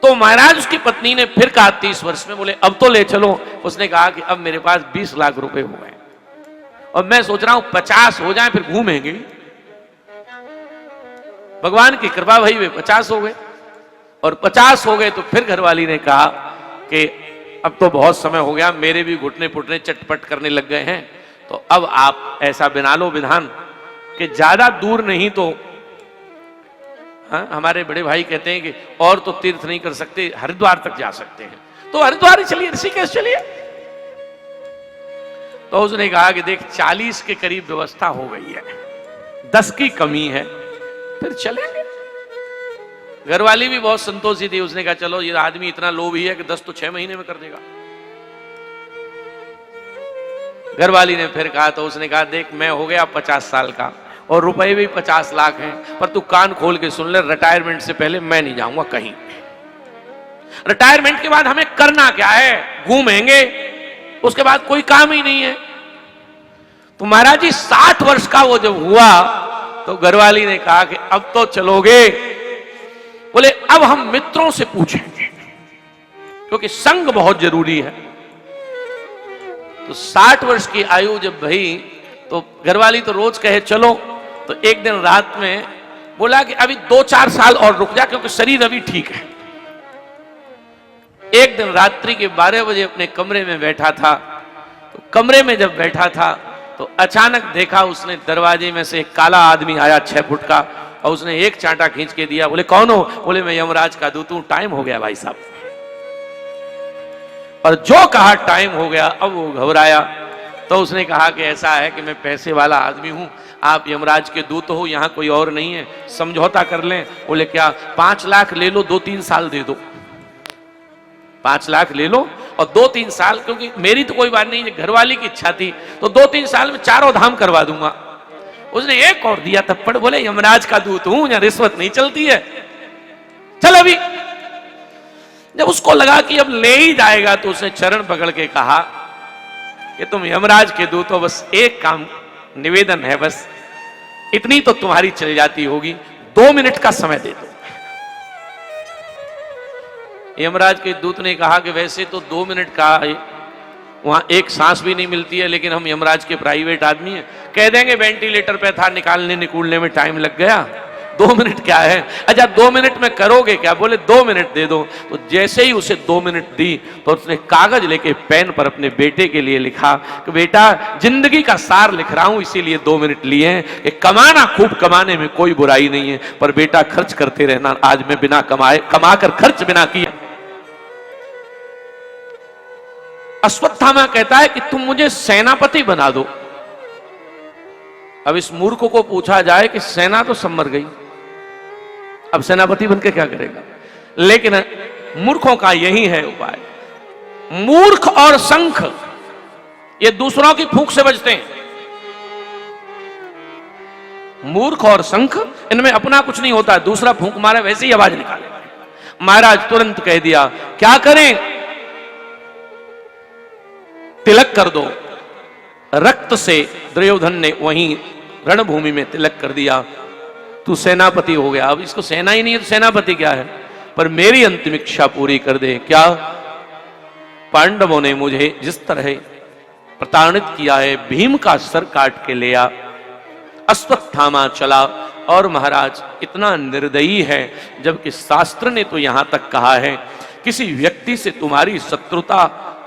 तो महाराज उसकी पत्नी ने फिर कहा 30 वर्ष में, बोले अब तो ले चलो। उसने कहा कि अब मेरे पास 20 लाख रुपए हो गए और मैं सोच रहा हूं 50 हो जाए फिर घूमेंगे। भगवान की कृपा भई वे 50 हो गए। और 50 हो गए तो फिर घरवाली ने कहा कि अब तो बहुत समय हो गया, मेरे भी घुटने पुटने चटपट करने लग गए हैं, तो अब आप ऐसा बना लो विधान कि ज्यादा दूर नहीं तो, हाँ, हमारे बड़े भाई कहते हैं कि और तो तीर्थ नहीं कर सकते, हरिद्वार तक जा सकते हैं, तो हरिद्वार ही चलिए, ऋषिकेश चलिए। तो उसने कहा कि देख 40 के करीब व्यवस्था हो गई है, 10 की कमी है, फिर चलेंगे। घरवाली भी बहुत संतोषी थी, उसने कहा चलो ये आदमी इतना लोभी है कि 10 तो 6 महीने में कर देगा। घरवाली ने फिर कहा, तो उसने कहा देख मैं हो गया 50 साल का और रुपए भी 50 लाख हैं, पर तू कान खोल के सुन ले, रिटायरमेंट से पहले मैं नहीं जाऊंगा कहीं। रिटायरमेंट के बाद हमें करना क्या है, घूमेंगे, उसके बाद कोई काम ही नहीं है। तो महाराज जी 60 वर्ष का वो जब हुआ तो घरवाली ने कहा कि अब तो चलोगे? बोले अब हम मित्रों से पूछेंगे, क्योंकि संग बहुत जरूरी है। तो 60 वर्ष की आयु जब भई तो घरवाली तो रोज कहे चलो, तो एक दिन रात में बोला कि अभी 2-4 साल और रुक जा, क्योंकि शरीर अभी ठीक है। एक दिन रात्रि के 12 बजे अपने कमरे में बैठा था, तो कमरे में जब बैठा था तो अचानक देखा उसने दरवाजे में से एक काला आदमी आया 6 फुट का, और उसने एक चांटा खींच के दिया। बोले कौन हो? बोले मैं यमराज का दूत हूं, टाइम हो गया भाई साहब। और जो कहा टाइम हो गया, अब वो घबराया। तो उसने कहा कि ऐसा है कि मैं पैसे वाला आदमी हूं, आप यमराज के दूत हो, यहां कोई और नहीं है, समझौता कर लें। बोले क्या? 5 लाख ले लो, 2-3 साल दे दो। 5 लाख ले लो और 2-3 साल, क्योंकि मेरी तो कोई बात नहीं, घरवाली की इच्छा थी, तो 2-3 साल में 4 धाम करवा दूंगा। उसने एक और दिया थप्पड़, बोले यमराज का दूत हूं, यहां रिश्वत नहीं चलती है, चल अभी। जब उसको लगा कि अब ले ही जाएगा तो उसने चरण पकड़ के कहा कि तुम यमराज के दूत हो, बस एक काम निवेदन है, बस इतनी तो तुम्हारी चल जाती होगी, 2 मिनट का समय दे दो। यमराज के दूत ने कहा कि वैसे तो 2 मिनट का वहां एक सांस भी नहीं मिलती है, लेकिन हम यमराज के प्राइवेट आदमी हैं, कह देंगे वेंटिलेटर पे था, निकालने निकूलने में टाइम लग गया, 2 मिनट क्या है। अच्छा 2 मिनट में करोगे क्या? बोले 2 मिनट दे दो। तो जैसे ही उसे 2 मिनट दी तो उसने कागज लेके पेन पर अपने बेटे के लिए लिखा कि बेटा जिंदगी का सार लिख रहा हूं, इसीलिए 2 मिनट लिए हैं कि कमाना, खूब कमाने में कोई बुराई नहीं है, पर बेटा खर्च करते रहना। आज मैं बिना कमाए, कमाकर खर्च बिना किया। अश्वत्थामा कहता है कि तुम मुझे सेनापति बना दो। अब इस मूर्ख को पूछा जाए कि सेना तो सब मर गई, अब सेनापति बनकर क्या करेगा? लेकिन मूर्खों का यही है उपाय। मूर्ख और शंख ये दूसरों की फूंक से बजते हैं। मूर्ख और शंख इनमें अपना कुछ नहीं होता, दूसरा फूंक मारे वैसे ही आवाज निकाले। महाराज तुरंत कह दिया क्या करें? तिलक कर दो। रक्त से दुर्योधन ने वहीं रणभूमि में तिलक कर दिया, तू सेनापति हो गया। अब इसको सेना ही नहीं है तो सेनापति क्या है? पर मेरी अंतिम इच्छा पूरी कर दे। क्या? पांडवों ने मुझे जिस तरह प्रताड़ित किया है, भीम का सर काट के ले आ। अश्वत्थामा चला और महाराज इतना निर्दयी है, जबकि शास्त्र ने तो यहां तक कहा है किसी व्यक्ति से तुम्हारी शत्रुता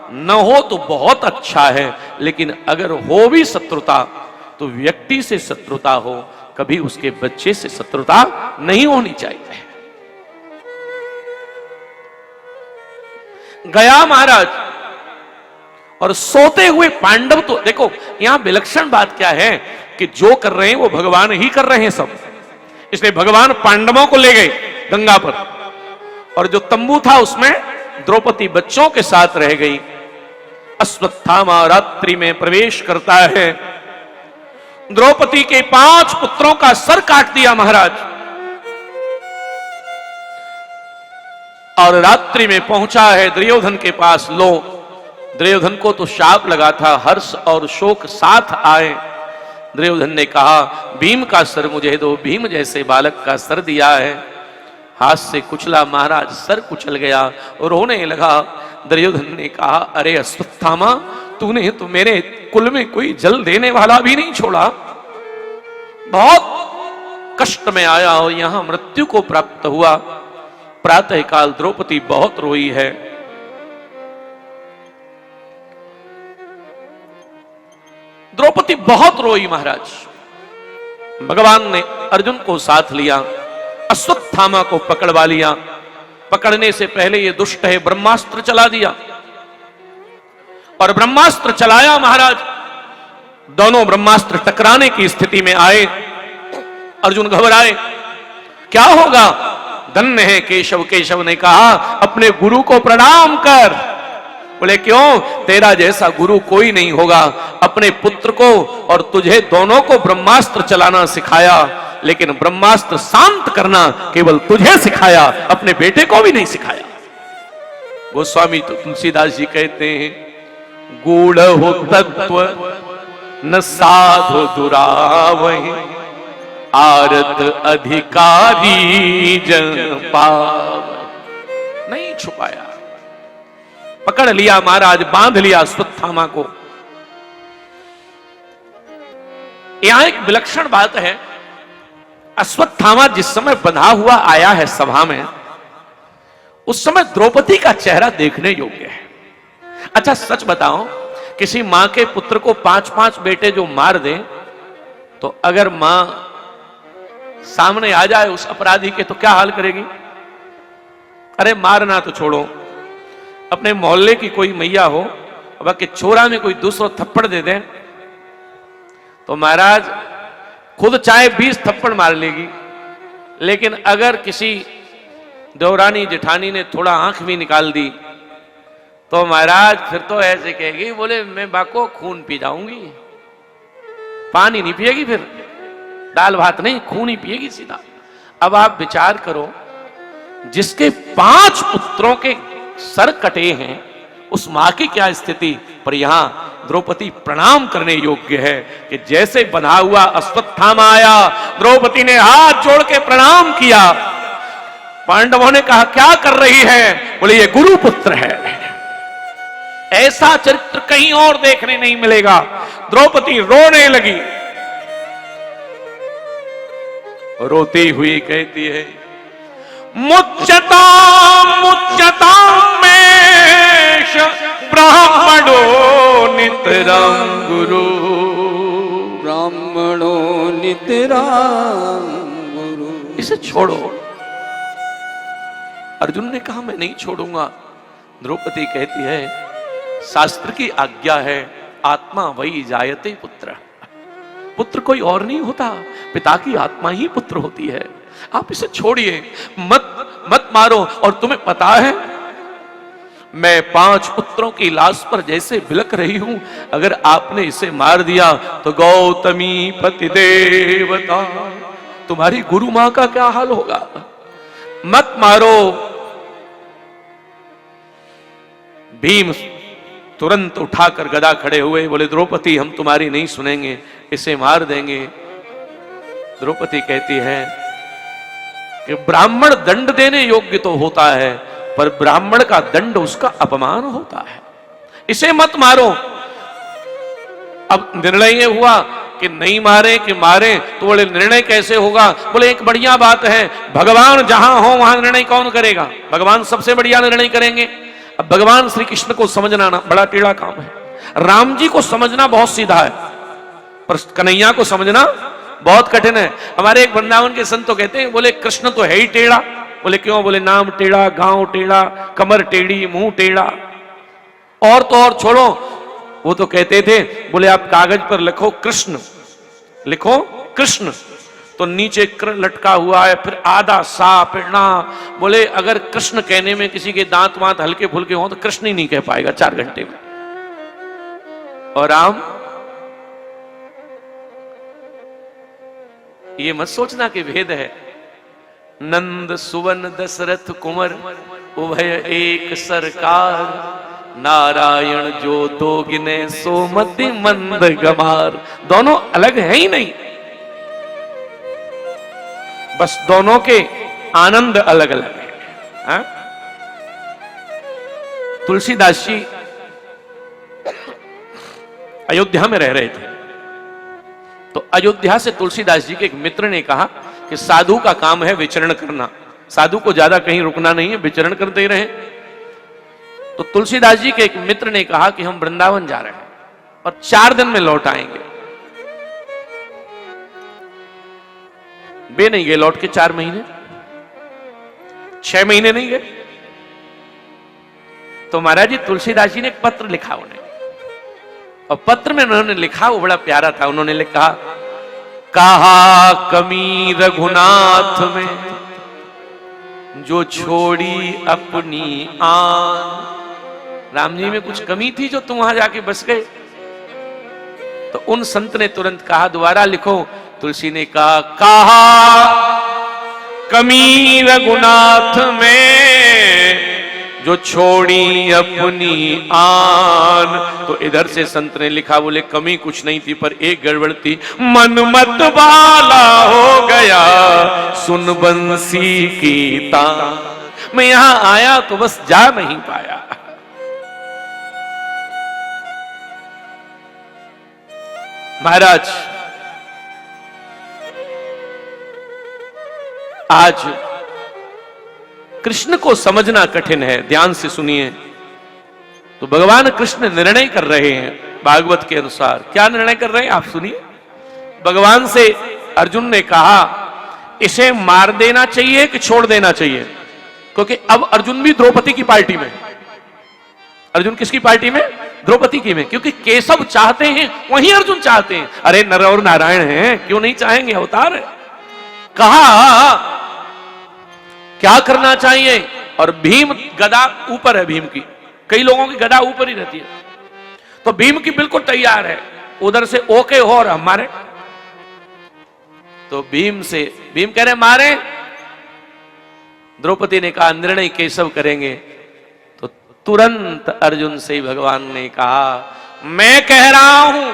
न हो तो बहुत अच्छा है, लेकिन अगर हो भी शत्रुता तो व्यक्ति से शत्रुता हो, कभी उसके बच्चे से शत्रुता नहीं होनी चाहिए। गया महाराज और सोते हुए पांडव, तो देखो यहां विलक्षण बात क्या है कि जो कर रहे हैं वो भगवान ही कर रहे हैं सब, इसलिए भगवान पांडवों को ले गए गंगा पर, और जो तंबू था उसमें द्रौपदी बच्चों के साथ रह गई। अश्वत्थामा रात्रि में प्रवेश करता है, द्रौपदी के 5 पुत्रों का सर काट दिया महाराज, और रात्रि में पहुंचा है दुर्योधन के पास। लो, दुर्योधन को तो शाप लगा था, हर्ष और शोक साथ आए। दुर्योधन ने कहा भीम का सर मुझे दो। भीम जैसे बालक का सर दिया है, हाथ से कुचला महाराज, सर कुचल गया और रोने लगा। दुर्योधन ने कहा अरे अश्वत्थामा, तूने तो मेरे कुल में कोई जल देने वाला भी नहीं छोड़ा, बहुत कष्ट में आया और यहां मृत्यु को प्राप्त हुआ, प्रातःकाल द्रौपदी बहुत रोई है। द्रौपदी बहुत रोई महाराज। भगवान ने अर्जुन को साथ लिया, अश्वत्थामा को पकड़वा लिया। पकड़ने से पहले ये दुष्ट है, ब्रह्मास्त्र चला दिया। और ब्रह्मास्त्र चलाया महाराज, दोनों ब्रह्मास्त्र टकराने की स्थिति में आए। अर्जुन घबराए, क्या होगा? धन्य है केशव। केशव ने कहा अपने गुरु को प्रणाम कर। बोले क्यों? तेरा जैसा गुरु कोई नहीं होगा। अपने पुत्र को और तुझे दोनों को ब्रह्मास्त्र चलाना सिखाया, लेकिन ब्रह्मास्त्र शांत करना केवल तुझे सिखाया, अपने बेटे को भी नहीं सिखाया। गोस्वामी तो तुलसीदास जी कहते हैं, गूढ़ हो तत्व न साधु दुरावहि, आरत अधिकारी जन पावहि। नहीं छुपाया, पकड़ लिया महाराज, बांध लिया अश्वत्थामा को। यहां एक विलक्षण बात है, अश्वत्थामा जिस समय बंधा हुआ आया है सभा में, उस समय द्रौपदी का चेहरा देखने योग्य है। अच्छा सच बताओ, किसी मां के पुत्र को 5-5 बेटे जो मार दे, तो अगर मां सामने आ जाए उस अपराधी के, तो क्या हाल करेगी? अरे मारना तो छोड़ो, अपने मोहल्ले की कोई मैया हो, अब के छोरा में कोई दूसरा थप्पड़ दे दे, तो महाराज खुद चाहे 20 थप्पड़ मार लेगी। लेकिन अगर किसी देवरानी जेठानी ने थोड़ा आंख भी निकाल दी, तो महाराज फिर तो ऐसे कहेगी, बोले मैं बाको खून पी जाऊंगी। पानी नहीं पिएगी, फिर दाल भात नहीं, खून ही पिएगी सीधा। अब आप विचार करो, जिसके 5 पुत्रों के सर कटे हैं, उस मां की क्या स्थिति। पर यहां द्रौपदी प्रणाम करने योग्य है कि जैसे बंधा हुआ अश्वत्थामा आया, द्रौपदी ने हाथ जोड़ के प्रणाम किया। पांडवों ने कहा क्या कर रही है? बोले ये गुरु पुत्र है। ऐसा चरित्र कहीं और देखने नहीं मिलेगा। द्रौपदी रोने लगी, रोती हुई कहती है, मुच्यता मुच्यता मेष ब्राह्मणो नितराम गुरु,
ब्राह्मणो नितराम गुरु।
इसे छोड़ो। अर्जुन ने कहा मैं नहीं छोड़ूंगा। द्रौपदी कहती है, शास्त्र की आज्ञा है, आत्मा वही जायते पुत्र। पुत्र कोई और नहीं होता, पिता की आत्मा ही पुत्र होती है। आप इसे छोड़िए, मत मारो। और तुम्हें पता है, मैं 5 पुत्रों की लाश पर जैसे बिलक रही हूं, अगर आपने इसे मार दिया तो गौतमी पति देवता, तुम्हारी गुरु मां का क्या हाल होगा? मत मारो। भीम तुरंत उठाकर गदा खड़े हुए, बोले द्रौपदी हम तुम्हारी नहीं सुनेंगे, इसे मार देंगे। द्रौपदी कहती है कि ब्राह्मण दंड देने योग्य तो होता है, पर ब्राह्मण का दंड उसका अपमान होता है, इसे मत मारो। अब निर्णय ये हुआ कि नहीं मारे कि मारे, तो बोले निर्णय कैसे होगा? बोले एक बढ़िया बात है, भगवान जहां हो वहां निर्णय कौन करेगा? भगवान सबसे बढ़िया निर्णय करेंगे। अब भगवान श्री कृष्ण को समझना ना बड़ा टेढ़ा काम है। राम जी को समझना बहुत सीधा है, पर कन्हैया को समझना बहुत कठिन है। हमारे एक वृंदावन के संत तो कहते हैं, बोले कृष्ण तो है ही टेढ़ा। बोले क्यों? बोले नाम टेढ़ा, गांव टेढ़ा, कमर टेढ़ी, मुंह टेढ़ा। और तो और छोड़ो, वो तो कहते थे, बोले आप कागज पर लिखो कृष्ण, लिखो कृष्ण, तो नीचे क्र लटका हुआ है, फिर आधा सा फिर ना। बोले अगर कृष्ण कहने में किसी के दांत वांत हल्के फुल्के हो तो कृष्ण ही नहीं कह पाएगा 4 घंटे में। और राम, ये मत सोचना कि भेद है। नंद सुवन दशरथ कुंवर उभय एक सरकार, नारायण जो दो गिने सोमति मंद गमार। दोनों अलग है ही नहीं, बस दोनों के आनंद अलग अलग है। हा? तुलसीदास जी अयोध्या में रह रहे थे, तो अयोध्या से तुलसीदास जी के एक मित्र ने कहा कि साधु का काम है विचरण करना, साधु को ज्यादा कहीं रुकना नहीं है, विचरण करते ही रहे। तो तुलसीदास जी के एक मित्र ने कहा कि हम वृंदावन जा रहे हैं और 4 दिन में लौट आएंगे। वे नहीं गए लौट के 4 महीने, 6 महीने नहीं गए। तो महाराज जी तुलसीदास जी ने एक पत्र लिखा उन्हें, और पत्र में उन्होंने लिखा, वो बड़ा प्यारा था। उन्होंने लिखा, कहा कमी रघुनाथ में जो छोड़ी अपनी आन। राम जी में कुछ कमी थी जो तुम वहां जाके बस गए। तो उन संत ने तुरंत कहा, दोबारा लिखो। तुलसी ने कहा कमी रघुनाथ में जो छोड़ी अपनी आन। तो इधर से संत ने लिखा, बोले कमी कुछ नहीं थी पर एक गड़बड़ थी, मन मत वाला हो गया सुन बंसी की तान। मैं यहां आया तो बस जा नहीं पाया। महाराज आज कृष्ण को समझना कठिन है, ध्यान से सुनिए। तो भगवान कृष्ण निर्णय कर रहे हैं भागवत के अनुसार। क्या निर्णय कर रहे हैं आप सुनिए। भगवान से अर्जुन ने कहा, इसे मार देना चाहिए कि छोड़ देना चाहिए, क्योंकि अब अर्जुन भी द्रौपदी की पार्टी में। अर्जुन किसकी पार्टी में? द्रौपदी की में। क्योंकि केशव चाहते हैं वहीं अर्जुन चाहते हैं। अरे नर और नारायण हैं, क्यों नहीं चाहेंगे, अवतार है। कहा क्या करना चाहिए, और भीम गदा ऊपर है भीम की, कई लोगों की गदा ऊपर ही रहती है। तो भीम की बिल्कुल तैयार है, उधर से ओके हो और हमारे। तो भीम कह रहे मारे। द्रौपदी ने कहा निर्णय केशव करेंगे। तो तुरंत अर्जुन से भगवान ने कहा, मैं कह रहा हूं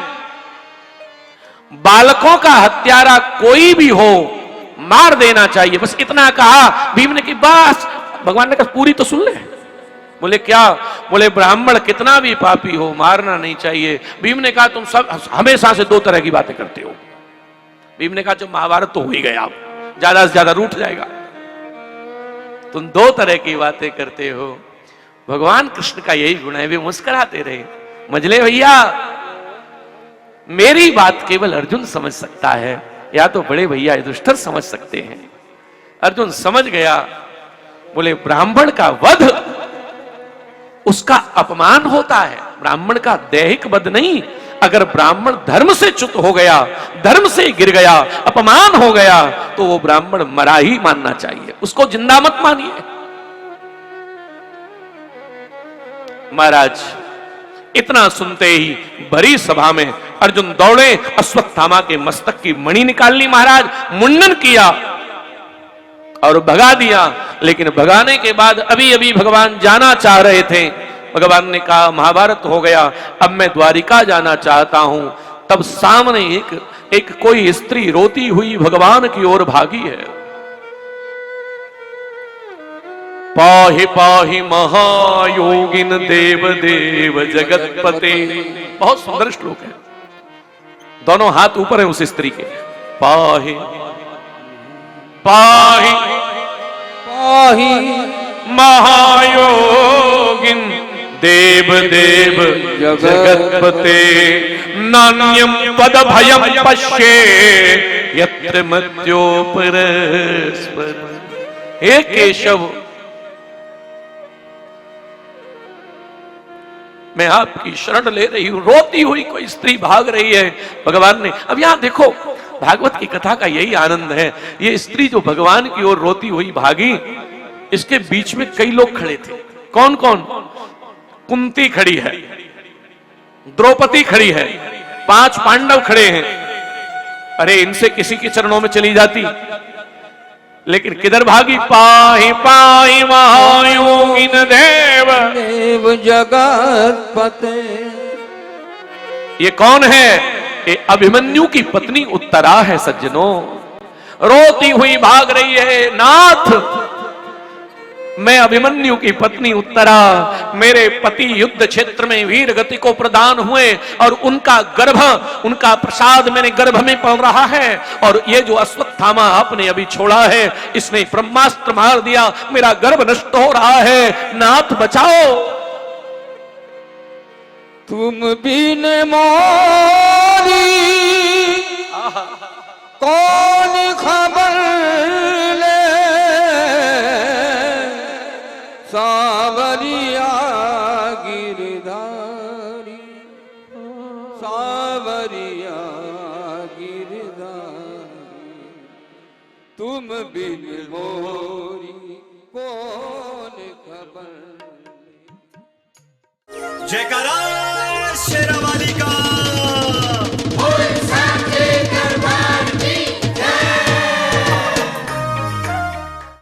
बालकों का हत्यारा कोई भी हो मार देना चाहिए, बस इतना कहा। भीम ने कि बस। भगवान ने कहा पूरी तो सुन ले। बोले क्या? बोले ब्राह्मण कितना भी पापी हो मारना नहीं चाहिए। भीम ने कहा तुम सब हमेशा से 2 तरह की बातें करते हो। भीम ने कहा जो महाभारत तो हो ही गया, अब ज्यादा से ज्यादा रूठ जाएगा। तुम 2 तरह की बातें करते हो। भगवान कृष्ण का यही गुण है, वे मुस्कुराते रहे। मजले भैया मेरी बात केवल अर्जुन समझ सकता है, या तो बड़े भैया युधिष्ठिर समझ सकते हैं। अर्जुन समझ गया। बोले ब्राह्मण का वध उसका अपमान होता है, ब्राह्मण का दैहिक वध नहीं। अगर ब्राह्मण धर्म से च्युत हो गया, धर्म से गिर गया, अपमान हो गया, तो वो ब्राह्मण मरा ही मानना चाहिए, उसको जिंदा मत मानिए। महाराज इतना सुनते ही भरी सभा में अर्जुन दौड़े, अश्वत्थामा के मस्तक की मणि निकाल ली महाराज, मुंडन किया और भगा दिया। लेकिन भगाने के बाद अभी अभी भगवान जाना चाह रहे थे। भगवान ने कहा महाभारत हो गया, अब मैं द्वारिका जाना चाहता हूं। तब सामने एक कोई स्त्री रोती हुई भगवान की ओर भागी है। पाहि पाहि महायोगिन देव देव जगतपते। बहुत सुंदर श्लोक है, दोनों हाथ ऊपर है उस स्त्री के। पाहि पाहि पाहि महायोगिन देव देव जगतपते। नान्यम पद भयम पश्ये यत्र मत्योपरस्पर। हे केशव मैं आपकी शरण ले रही हूं। रोती हुई कोई स्त्री भाग रही है। भगवान ने, अब यहां देखो भागवत की कथा का यही आनंद है। ये स्त्री जो भगवान की ओर रोती हुई भागी, इसके बीच में कई लोग खड़े थे। कौन कौन? कुंती खड़ी है, द्रौपदी खड़ी है, 5 पांडव खड़े हैं। अरे इनसे किसी के चरणों में चली जाती, लेकिन किधर भागी? पाहि पाहि महायोगिन देव
देव जगतपते।
ये कौन है? ये अभिमन्यु की पत्नी उत्तरा है सज्जनों। रोती हुई भाग रही है। नाथ मैं अभिमन्यु की पत्नी उत्तरा, मेरे पति युद्ध क्षेत्र में वीर गति को प्रदान हुए और उनका गर्भ, उनका प्रसाद मेरे गर्भ में पड़ रहा है। और ये जो अश्वत्थामा आपने अभी छोड़ा है, इसने ब्रह्मास्त्र मार दिया, मेरा गर्भ नष्ट हो रहा है, नाथ बचाओ।
तुम बिन मोरी कौन खबर ले, सावरिया गिरधारी, सावरिया गिरधारी, तुम बिन मोरी कौन खबर।
जयकारा शेरावाली का।